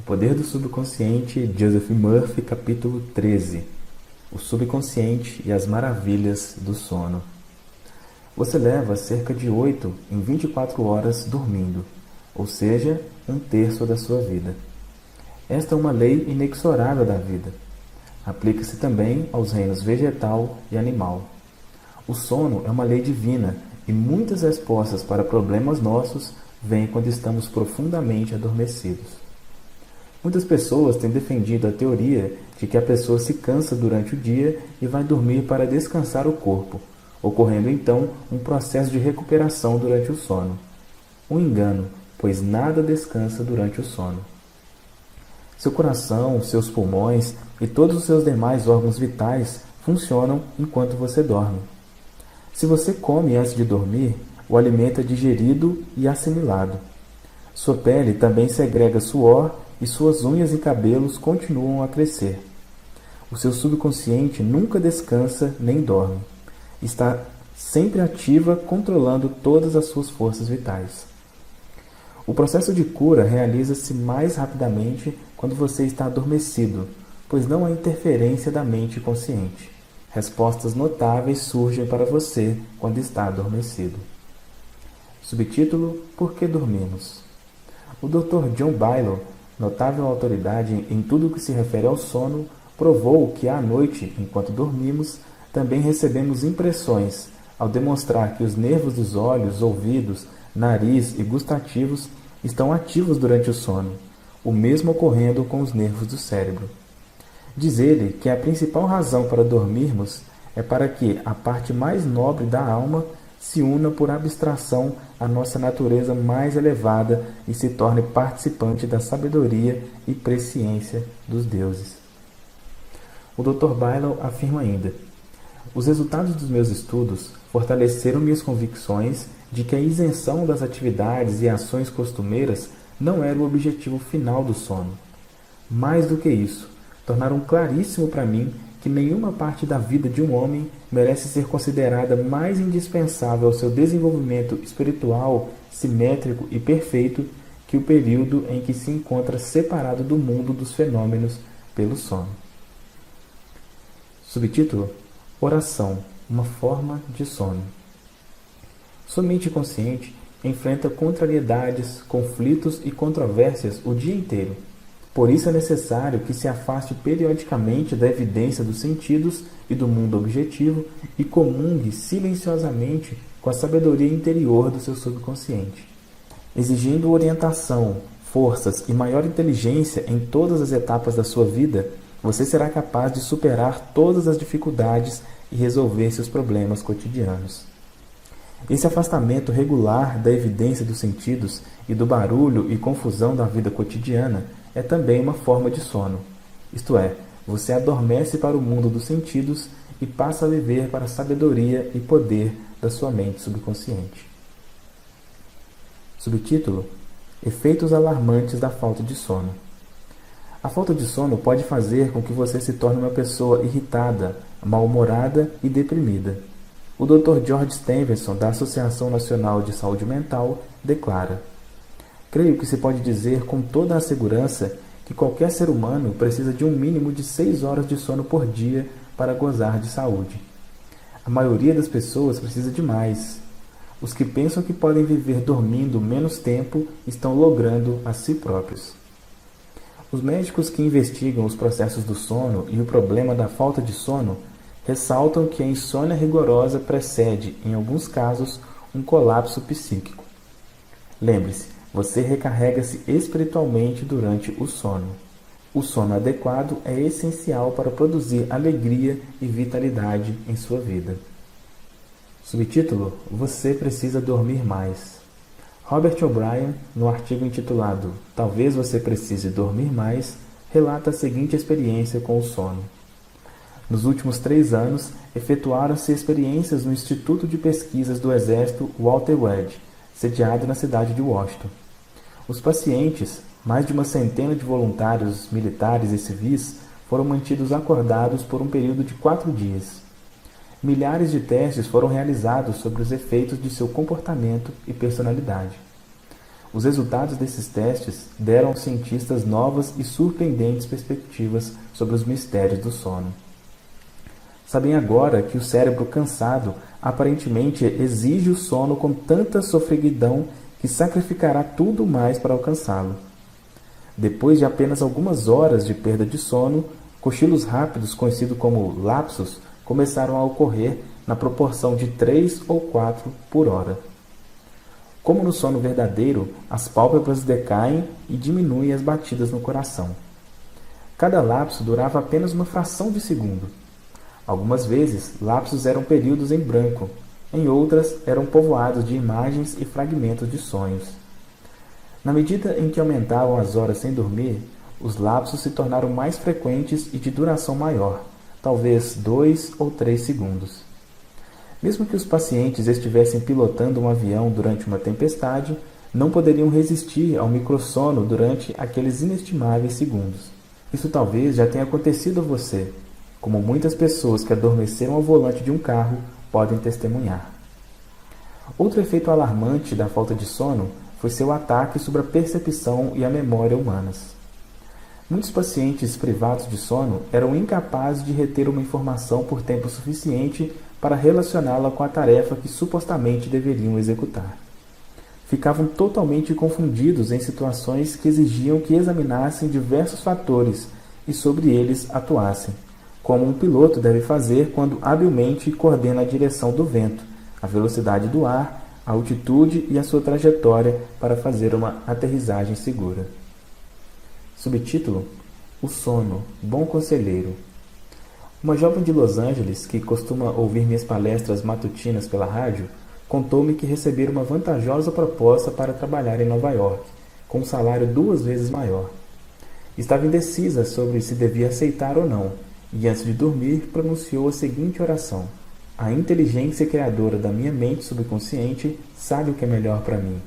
Poder do Subconsciente, Joseph Murphy, capítulo 13. O subconsciente e as maravilhas do sono. Você leva cerca de 8 em 24 horas dormindo, ou seja, 1/3 da sua vida. Esta é uma lei inexorável da vida. Aplica-se também aos reinos vegetal e animal. O sono é uma lei divina e muitas respostas para problemas nossos vêm quando estamos profundamente adormecidos. Muitas pessoas têm defendido a teoria de que a pessoa se cansa durante o dia e vai dormir para descansar o corpo, ocorrendo então um processo de recuperação durante o sono. Um engano, pois nada descansa durante o sono. Seu coração, seus pulmões e todos os seus demais órgãos vitais funcionam enquanto você dorme. Se você come antes de dormir, o alimento é digerido e assimilado. Sua pele também segrega suor e suas unhas e cabelos continuam a crescer. O seu subconsciente nunca descansa nem dorme. Está sempre ativa, controlando todas as suas forças vitais. O processo de cura realiza-se mais rapidamente quando você está adormecido, pois não há interferência da mente consciente. Respostas notáveis surgem para você quando está adormecido. Subtítulo: Por que dormimos? O Dr. John Beilow, notável autoridade em tudo o que se refere ao sono, provou que à noite, enquanto dormimos, também recebemos impressões, ao demonstrar que os nervos dos olhos, ouvidos, nariz e gustativos estão ativos durante o sono, o mesmo ocorrendo com os nervos do cérebro. Diz ele que a principal razão para dormirmos é para que a parte mais nobre da alma se una por abstração à nossa natureza mais elevada e se torne participante da sabedoria e presciência dos deuses. O Dr. Beilow afirma ainda: os resultados dos meus estudos fortaleceram minhas convicções de que a isenção das atividades e ações costumeiras não era o objetivo final do sono. Mais do que isso, tornaram claríssimo para mim que nenhuma parte da vida de um homem merece ser considerada mais indispensável ao seu desenvolvimento espiritual, simétrico e perfeito que o período em que se encontra separado do mundo dos fenômenos pelo sono. Subtítulo: Oração, uma forma de sono. Sua mente consciente enfrenta contrariedades, conflitos e controvérsias o dia inteiro. Por isso é necessário que se afaste periodicamente da evidência dos sentidos e do mundo objetivo e comungue silenciosamente com a sabedoria interior do seu subconsciente. Exigindo orientação, forças e maior inteligência em todas as etapas da sua vida, você será capaz de superar todas as dificuldades e resolver seus problemas cotidianos. Esse afastamento regular da evidência dos sentidos e do barulho e confusão da vida cotidiana é também uma forma de sono. Isto é, você adormece para o mundo dos sentidos e passa a viver para a sabedoria e poder da sua mente subconsciente. Subtítulo: Efeitos alarmantes da falta de sono. A falta de sono pode fazer com que você se torne uma pessoa irritada, mal-humorada e deprimida. O Dr. George Stevenson, da Associação Nacional de Saúde Mental, declara: creio que se pode dizer com toda a segurança que qualquer ser humano precisa de um mínimo de 6 horas de sono por dia para gozar de saúde. A maioria das pessoas precisa de mais. Os que pensam que podem viver dormindo menos tempo estão logrando a si próprios. Os médicos que investigam os processos do sono e o problema da falta de sono ressaltam que a insônia rigorosa precede, em alguns casos, um colapso psíquico. Lembre-se, você recarrega-se espiritualmente durante o sono. O sono adequado é essencial para produzir alegria e vitalidade em sua vida. Subtítulo: Você precisa dormir mais. Robert O'Brien, no artigo intitulado Talvez Você Precise Dormir Mais, relata a seguinte experiência com o sono. Nos últimos 3 anos, efetuaram-se experiências no Instituto de Pesquisas do Exército Walter Wedge, sediado na cidade de Washington. Os pacientes, mais de uma centena de voluntários militares e civis, foram mantidos acordados por um período de 4 dias. Milhares de testes foram realizados sobre os efeitos de seu comportamento e personalidade. Os resultados desses testes deram aos cientistas novas e surpreendentes perspectivas sobre os mistérios do sono. Sabem agora que o cérebro cansado aparentemente exige o sono com tanta sofreguidão que sacrificará tudo mais para alcançá-lo. Depois de apenas algumas horas de perda de sono, cochilos rápidos, conhecidos como lapsos, começaram a ocorrer na proporção de 3 ou 4 por hora. Como no sono verdadeiro, as pálpebras decaem e diminuem as batidas no coração. Cada lapso durava apenas uma fração de segundo. Algumas vezes, lapsos eram períodos em branco, em outras eram povoados de imagens e fragmentos de sonhos. Na medida em que aumentavam as horas sem dormir, os lapsos se tornaram mais frequentes e de duração maior, talvez 2 ou 3 segundos. Mesmo que os pacientes estivessem pilotando um avião durante uma tempestade, não poderiam resistir ao microsono durante aqueles inestimáveis segundos. Isso talvez já tenha acontecido a você, como muitas pessoas que adormeceram ao volante de um carro podem testemunhar. Outro efeito alarmante da falta de sono foi seu ataque sobre a percepção e a memória humanas. Muitos pacientes privados de sono eram incapazes de reter uma informação por tempo suficiente para relacioná-la com a tarefa que supostamente deveriam executar. Ficavam totalmente confundidos em situações que exigiam que examinassem diversos fatores e sobre eles atuassem, como um piloto deve fazer quando habilmente coordena a direção do vento, a velocidade do ar, a altitude e a sua trajetória para fazer uma aterrissagem segura. Subtítulo: O sono, bom conselheiro. Uma jovem de Los Angeles, que costuma ouvir minhas palestras matutinas pela rádio, contou-me que recebera uma vantajosa proposta para trabalhar em Nova York, com um salário 2 vezes maior. Estava indecisa sobre se devia aceitar ou não, e antes de dormir pronunciou a seguinte oração: A inteligência criadora da minha mente subconsciente sabe o que é melhor para mim.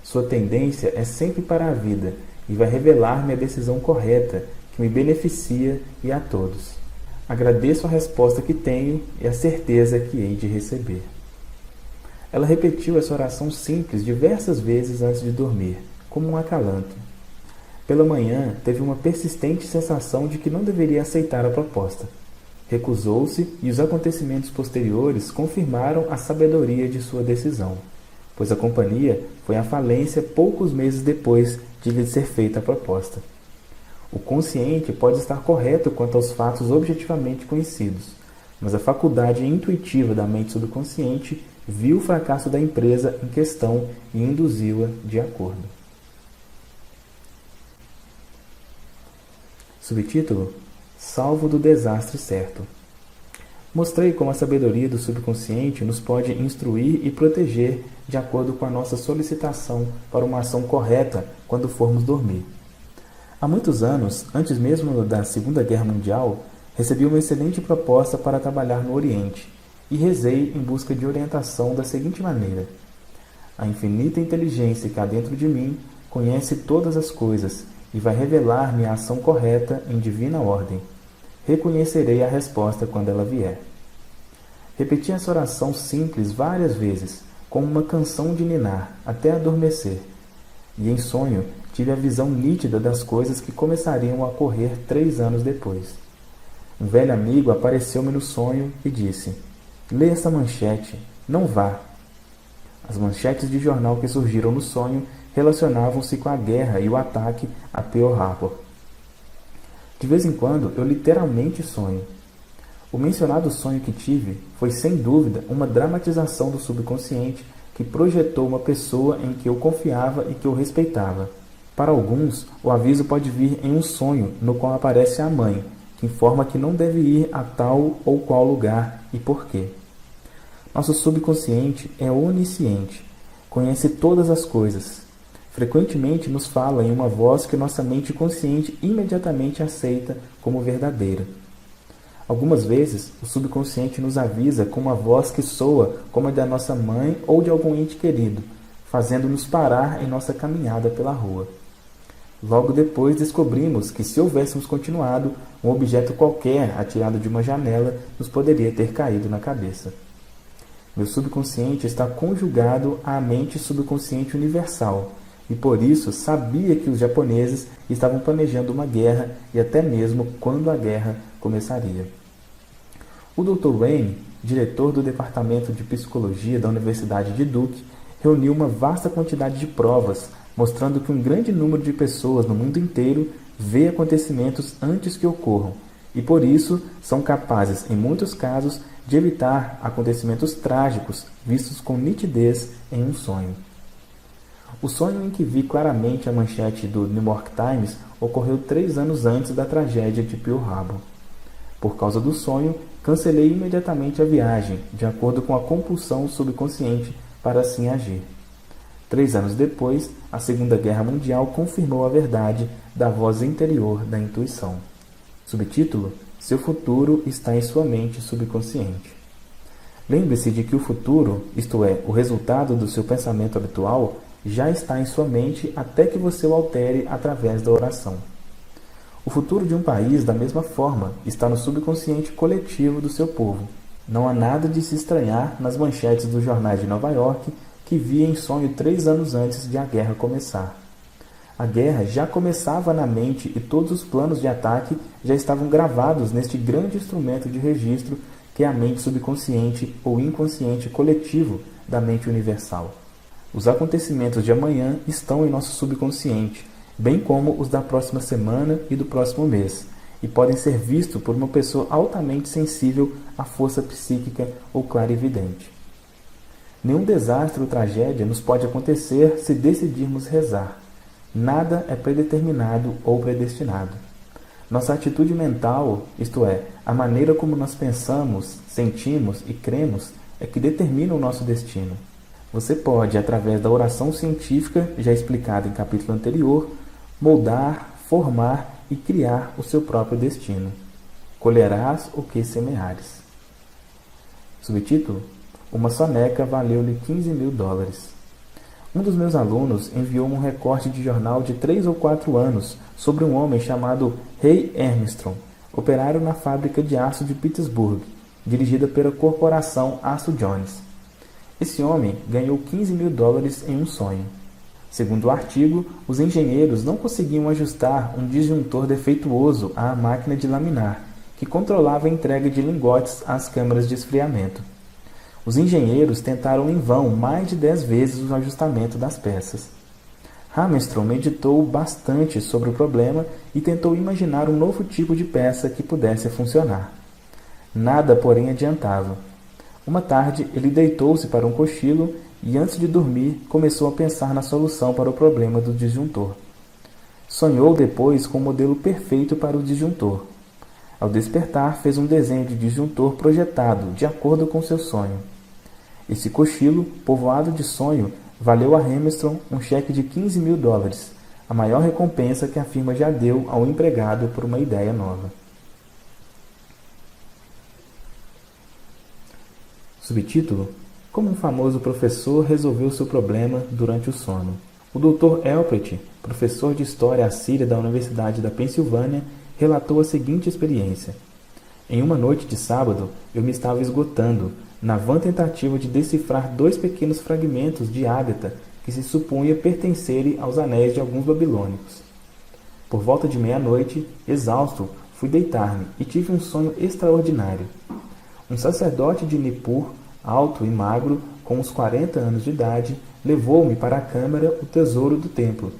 Sua tendência é sempre para a vida e vai revelar-me a decisão correta que me beneficia e a todos. Agradeço a resposta que tenho e a certeza que hei de receber. Ela repetiu essa oração simples diversas vezes antes de dormir, como um acalanto. Pela manhã, teve uma persistente sensação de que não deveria aceitar a proposta. Recusou-se e os acontecimentos posteriores confirmaram a sabedoria de sua decisão, pois a companhia foi à falência poucos meses depois de lhe ser feita a proposta. O consciente pode estar correto quanto aos fatos objetivamente conhecidos, mas a faculdade intuitiva da mente subconsciente viu o fracasso da empresa em questão e induziu-a de acordo. Subtítulo: Salvo do desastre certo. Mostrei como a sabedoria do subconsciente nos pode instruir e proteger de acordo com a nossa solicitação para uma ação correta quando formos dormir. Há muitos anos, antes mesmo da Segunda Guerra Mundial, recebi uma excelente proposta para trabalhar no Oriente e rezei em busca de orientação da seguinte maneira: A infinita inteligência que há dentro de mim conhece todas as coisas e vai revelar-me a ação correta em divina ordem. Reconhecerei a resposta quando ela vier. Repeti essa oração simples várias vezes, como uma canção de ninar, até adormecer. E em sonho, tive a visão nítida das coisas que começariam a ocorrer 3 anos depois. Um velho amigo apareceu-me no sonho e disse: Lê essa manchete, não vá. As manchetes de jornal que surgiram no sonho relacionavam-se com a guerra e o ataque a Pearl Harbor. De vez em quando, eu literalmente sonho. O mencionado sonho que tive foi, sem dúvida, uma dramatização do subconsciente que projetou uma pessoa em que eu confiava e que eu respeitava. Para alguns, o aviso pode vir em um sonho no qual aparece a mãe, que informa que não deve ir a tal ou qual lugar e por quê. Nosso subconsciente é onisciente, conhece todas as coisas. Frequentemente nos fala em uma voz que nossa mente consciente imediatamente aceita como verdadeira. Algumas vezes, o subconsciente nos avisa com uma voz que soa como a da nossa mãe ou de algum ente querido, fazendo-nos parar em nossa caminhada pela rua. Logo depois descobrimos que, se houvéssemos continuado, um objeto qualquer atirado de uma janela nos poderia ter caído na cabeça. Meu subconsciente está conjugado à mente subconsciente universal, e por isso sabia que os japoneses estavam planejando uma guerra e até mesmo quando a guerra começaria. O Dr. Wayne, diretor do Departamento de Psicologia da Universidade de Duke, reuniu uma vasta quantidade de provas, mostrando que um grande número de pessoas no mundo inteiro vê acontecimentos antes que ocorram, e por isso são capazes, em muitos casos, de evitar acontecimentos trágicos vistos com nitidez em um sonho. O sonho em que vi claramente a manchete do New York Times ocorreu 3 anos antes da tragédia de Pearl Harbor. Por causa do sonho, cancelei imediatamente a viagem, de acordo com a compulsão subconsciente para assim agir. 3 anos depois, a Segunda Guerra Mundial confirmou a verdade da voz interior da intuição. Subtítulo: Seu futuro está em sua mente subconsciente. Lembre-se de que o futuro, isto é, o resultado do seu pensamento habitual, já está em sua mente até que você o altere através da oração. O futuro de um país, da mesma forma, está no subconsciente coletivo do seu povo. Não há nada de se estranhar nas manchetes dos jornais de Nova York que vi em sonho 3 anos antes de a guerra começar. A guerra já começava na mente e todos os planos de ataque já estavam gravados neste grande instrumento de registro que é a mente subconsciente ou inconsciente coletivo da mente universal. Os acontecimentos de amanhã estão em nosso subconsciente, bem como os da próxima semana e do próximo mês, e podem ser vistos por uma pessoa altamente sensível à força psíquica ou clarividente. Nenhum desastre ou tragédia nos pode acontecer se decidirmos rezar. Nada é predeterminado ou predestinado. Nossa atitude mental, isto é, a maneira como nós pensamos, sentimos e cremos, é que determina o nosso destino. Você pode, através da oração científica, já explicada em capítulo anterior, moldar, formar e criar o seu próprio destino. Colherás o que semeares. Subtítulo: Uma soneca valeu-lhe $15.000. Um dos meus alunos enviou-me um recorte de jornal de 3 ou 4 anos sobre um homem chamado Ray Armstrong, operário na fábrica de aço de Pittsburgh, dirigida pela corporação Aço Jones. Esse homem ganhou $15.000 em um sonho. Segundo o artigo, os engenheiros não conseguiam ajustar um disjuntor defeituoso à máquina de laminar, que controlava a entrega de lingotes às câmaras de esfriamento. Os engenheiros tentaram em vão mais de 10 vezes o ajustamento das peças. Armstrong meditou bastante sobre o problema e tentou imaginar um novo tipo de peça que pudesse funcionar. Nada, porém, adiantava. Uma tarde, ele deitou-se para um cochilo e, antes de dormir, começou a pensar na solução para o problema do disjuntor. Sonhou depois com o modelo perfeito para o disjuntor. Ao despertar, fez um desenho de disjuntor projetado de acordo com seu sonho. Esse cochilo, povoado de sonho, valeu a Armstrong um cheque de $15.000, a maior recompensa que a firma já deu ao empregado por uma ideia nova. Subtítulo: Como um famoso professor resolveu seu problema durante o sono. O Dr. Elpret, professor de História Assíria da Universidade da Pensilvânia, relatou a seguinte experiência. Em uma noite de sábado, eu me estava esgotando, na vã tentativa de decifrar 2 pequenos fragmentos de ágata que se supunha pertencerem aos anéis de alguns babilônicos. Por volta de meia-noite, exausto, fui deitar-me e tive um sonho extraordinário. Um sacerdote de Nippur, alto e magro, com uns 40 anos de idade, levou-me para a câmara o tesouro do templo.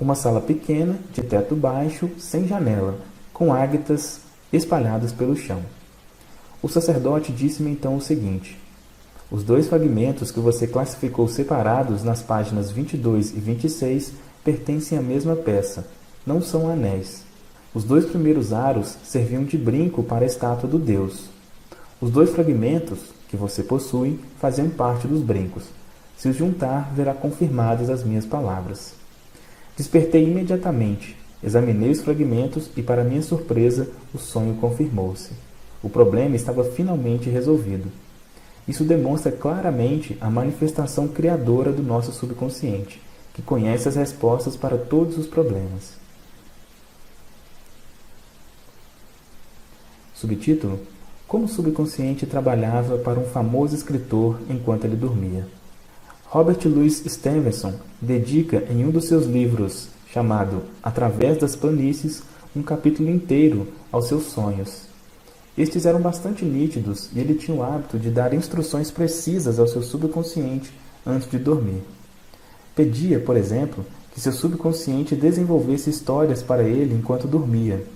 Uma sala pequena, de teto baixo, sem janela, com ágatas espalhadas pelo chão. O sacerdote disse-me então o seguinte: os 2 fragmentos que você classificou separados nas páginas 22 e 26 pertencem à mesma peça, não são anéis. Os 2 primeiros aros serviam de brinco para a estátua do deus. Os 2 fragmentos que você possui faziam parte dos brincos. Se os juntar, verá confirmadas as minhas palavras. Despertei imediatamente, examinei os fragmentos e, para minha surpresa, o sonho confirmou-se. O problema estava finalmente resolvido. Isso demonstra claramente a manifestação criadora do nosso subconsciente, que conhece as respostas para todos os problemas. Subtítulo: Como o subconsciente trabalhava para um famoso escritor enquanto ele dormia. Robert Louis Stevenson dedica em um dos seus livros, chamado Através das Planícies, um capítulo inteiro aos seus sonhos. Estes eram bastante nítidos e ele tinha o hábito de dar instruções precisas ao seu subconsciente antes de dormir. Pedia, por exemplo, que seu subconsciente desenvolvesse histórias para ele enquanto dormia.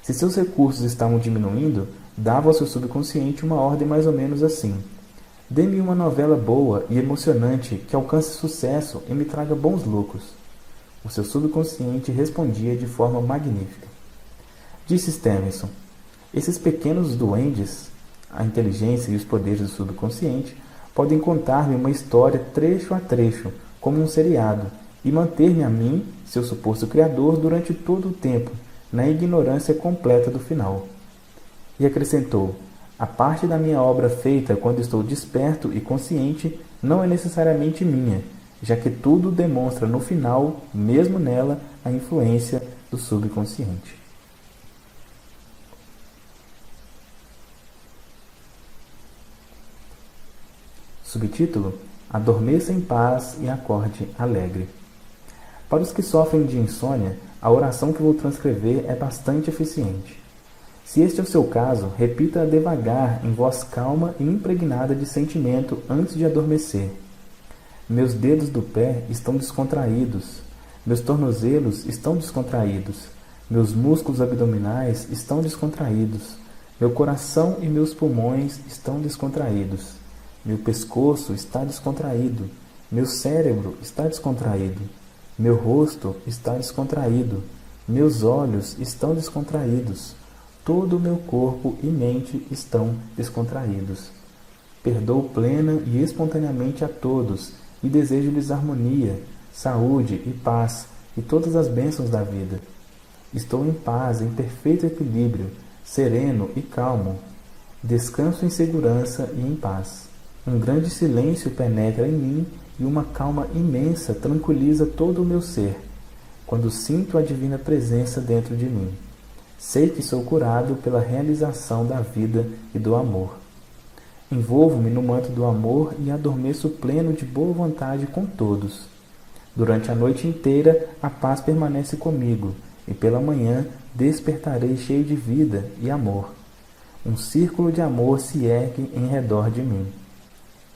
Se seus recursos estavam diminuindo, dava ao seu subconsciente uma ordem mais ou menos assim: dê-me uma novela boa e emocionante que alcance sucesso e me traga bons lucros. O seu subconsciente respondia de forma magnífica. Disse Stevenson: esses pequenos duendes, a inteligência e os poderes do subconsciente, podem contar-me uma história trecho a trecho, como um seriado, e manter-me a mim, seu suposto criador, durante todo o tempo, na ignorância completa do final. E acrescentou: a parte da minha obra feita quando estou desperto e consciente não é necessariamente minha, já que tudo demonstra no final, mesmo nela, a influência do subconsciente. Subtítulo: Adormeça em paz e acorde alegre. Para os que sofrem de insônia, a oração que vou transcrever é bastante eficiente. Se este é o seu caso, repita-a devagar, em voz calma e impregnada de sentimento antes de adormecer. Meus dedos do pé estão descontraídos. Meus tornozelos estão descontraídos. Meus músculos abdominais estão descontraídos. Meu coração e meus pulmões estão descontraídos. Meu pescoço está descontraído. Meu cérebro está descontraído. Meu rosto está descontraído. Meus olhos estão descontraídos. Todo o meu corpo e mente estão descontraídos. Perdoo plena e espontaneamente a todos e desejo-lhes harmonia, saúde e paz e todas as bênçãos da vida. Estou em paz, em perfeito equilíbrio, sereno e calmo. Descanso em segurança e em paz. Um grande silêncio penetra em mim e uma calma imensa tranquiliza todo o meu ser, quando sinto a divina presença dentro de mim. Sei que sou curado pela realização da vida e do amor. Envolvo-me no manto do amor e adormeço pleno de boa vontade com todos. Durante a noite inteira, a paz permanece comigo, e pela manhã despertarei cheio de vida e amor. Um círculo de amor se ergue em redor de mim.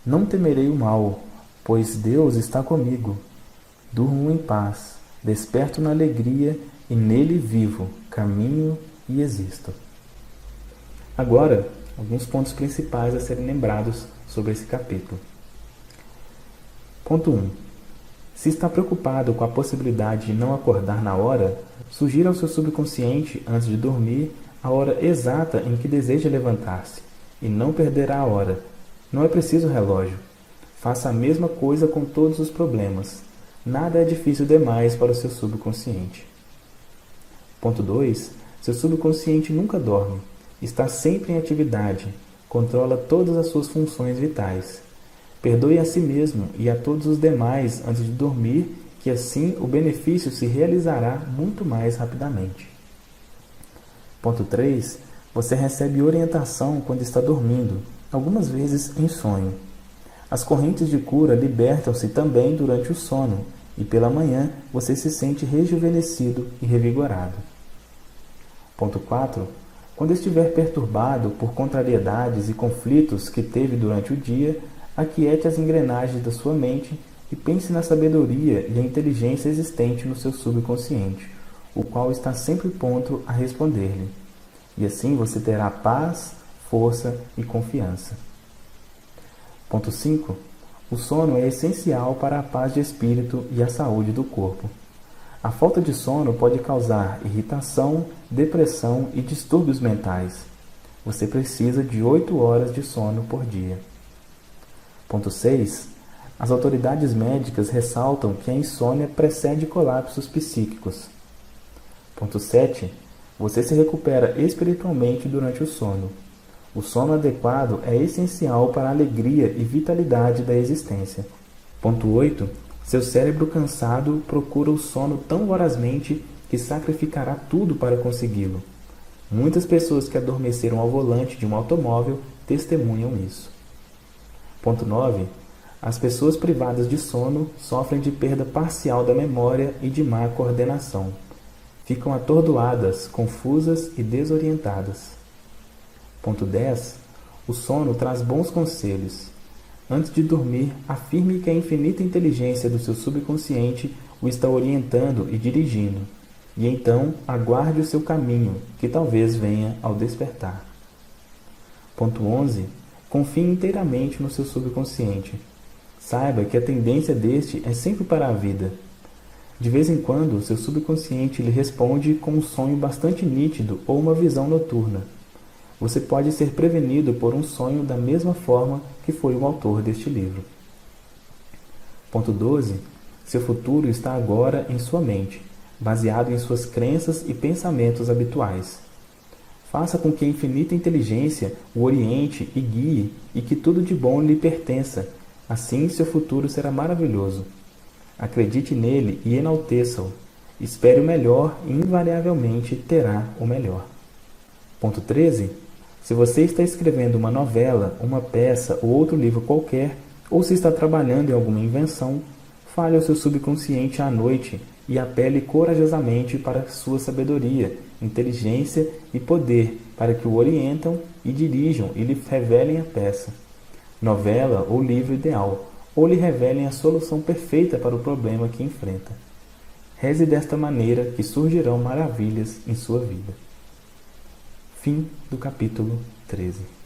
Não temerei o mal, pois Deus está comigo. Durmo em paz, desperto na alegria e nele vivo, caminho e existo. Agora, alguns pontos principais a serem lembrados sobre esse capítulo. Ponto 1. Se está preocupado com a possibilidade de não acordar na hora, sugira ao seu subconsciente, antes de dormir, a hora exata em que deseja levantar-se, e não perderá a hora. Não é preciso relógio. Faça a mesma coisa com todos os problemas. Nada é difícil demais para o seu subconsciente. Ponto 2. Seu subconsciente nunca dorme. Está sempre em atividade. Controla todas as suas funções vitais. Perdoe a si mesmo e a todos os demais antes de dormir, que assim o benefício se realizará muito mais rapidamente. Ponto 3. Você recebe orientação quando está dormindo, algumas vezes em sonho. As correntes de cura libertam-se também durante o sono, e pela manhã você se sente rejuvenescido e revigorado. Ponto 4. Quando estiver perturbado por contrariedades e conflitos que teve durante o dia, aquiete as engrenagens da sua mente e pense na sabedoria e a inteligência existente no seu subconsciente, o qual está sempre pronto a responder-lhe. E assim você terá paz, força e confiança. Ponto 5. O sono é essencial para a paz de espírito e a saúde do corpo. A falta de sono pode causar irritação, depressão e distúrbios mentais. Você precisa de 8 horas de sono por dia. Ponto 6. As autoridades médicas ressaltam que a insônia precede colapsos psíquicos. Ponto 7. Você se recupera espiritualmente durante o sono. O sono adequado é essencial para a alegria e vitalidade da existência. Ponto 8. Seu cérebro cansado procura o sono tão vorazmente que sacrificará tudo para consegui-lo. Muitas pessoas que adormeceram ao volante de um automóvel testemunham isso. Ponto 9. As pessoas privadas de sono sofrem de perda parcial da memória e de má coordenação. Ficam atordoadas, confusas e desorientadas. Ponto 10. O sono traz bons conselhos. Antes de dormir, afirme que a infinita inteligência do seu subconsciente o está orientando e dirigindo, e então aguarde o seu caminho, que talvez venha ao despertar. Ponto 11. Confie inteiramente no seu subconsciente. Saiba que a tendência deste é sempre para a vida. De vez em quando, seu subconsciente lhe responde com um sonho bastante nítido ou uma visão noturna. Você pode ser prevenido por um sonho da mesma forma que foi o autor deste livro. Ponto 12. Seu futuro está agora em sua mente, baseado em suas crenças e pensamentos habituais. Faça com que a infinita inteligência o oriente e guie e que tudo de bom lhe pertença. Assim seu futuro será maravilhoso. Acredite nele e enalteça-o. Espere o melhor e invariavelmente terá o melhor. Ponto 13. Se você está escrevendo uma novela, uma peça ou outro livro qualquer, ou se está trabalhando em alguma invenção, fale ao seu subconsciente à noite e apele corajosamente para sua sabedoria, inteligência e poder para que o orientam e dirijam e lhe revelem a peça, novela ou livro ideal, ou lhe revelem a solução perfeita para o problema que enfrenta. Reze desta maneira que surgirão maravilhas em sua vida. Fim do capítulo 13.